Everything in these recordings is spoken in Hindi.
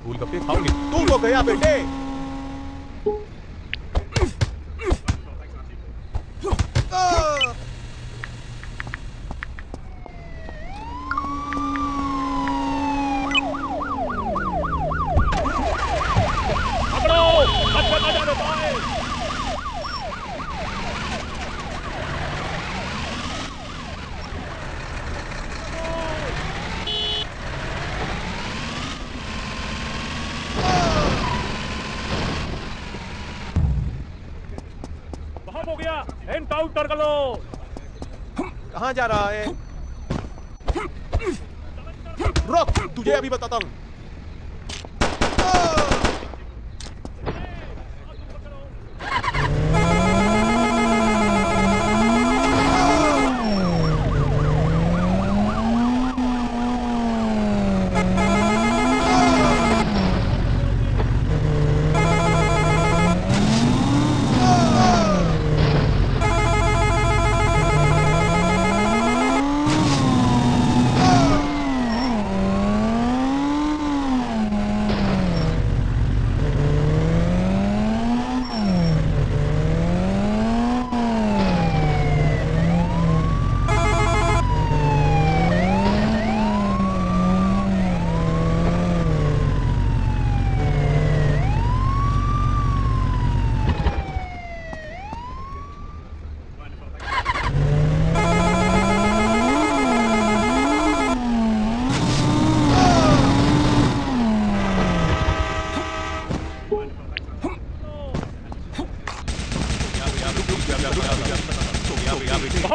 गोलगप्पे खाओगे? तू तो गया बेटे। पकड़ो, बच्चा ना जाने पाए। वहां हो गया, एनकाउंटर कर लो। कहाँ जा रहा है? रुक, तुझे अभी बताता हूँ।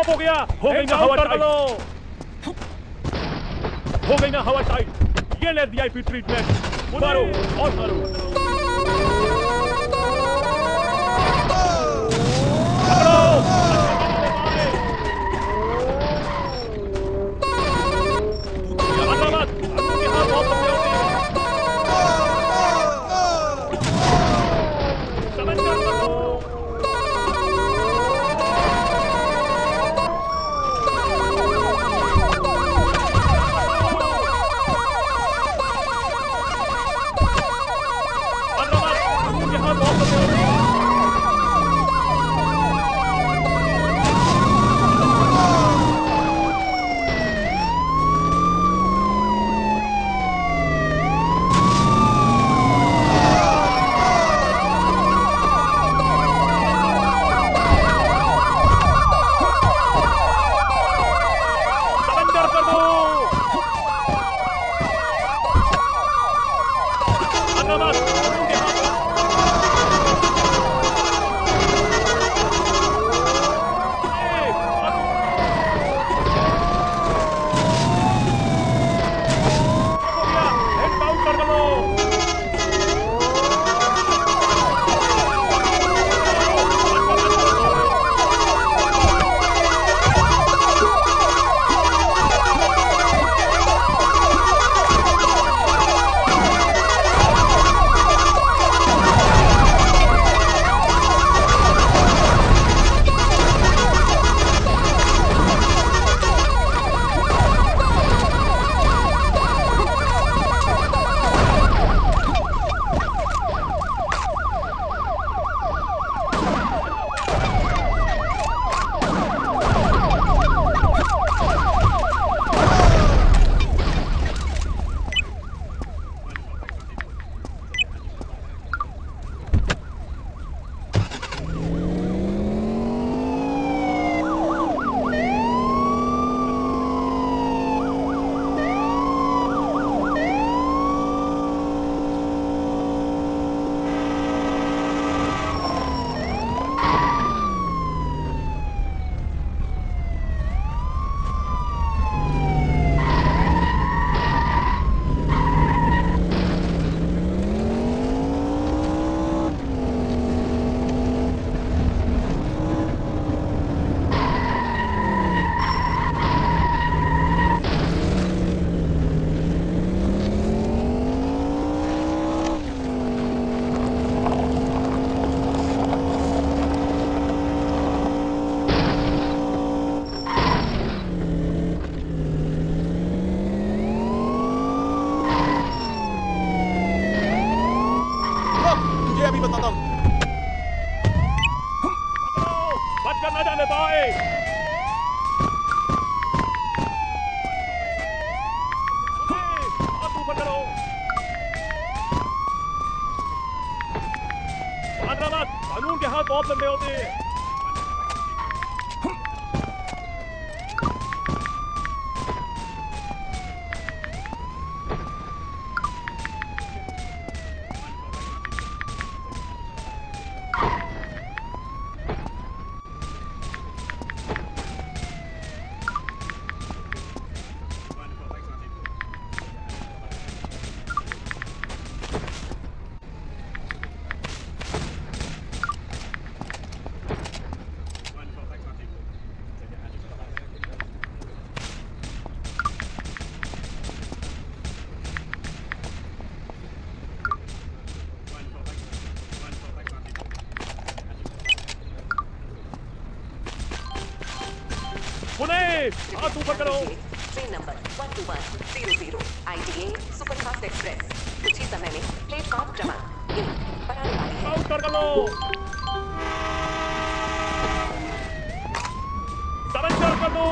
हो गया, हो गई ना हवा टाइट। हो गई ना हवा टाइट। ये ले वीआईपी ट्रीटमेंट। मारो और मारो। बहुत लंबे होते हैं। हाथ ऊपर करो। Train number 12100 ITA superfast express कुछ ही समय में प्लेटफॉर्म क्रमांक 1 पर आने वाली है। आउट कर लो। सरेंडर कर दो।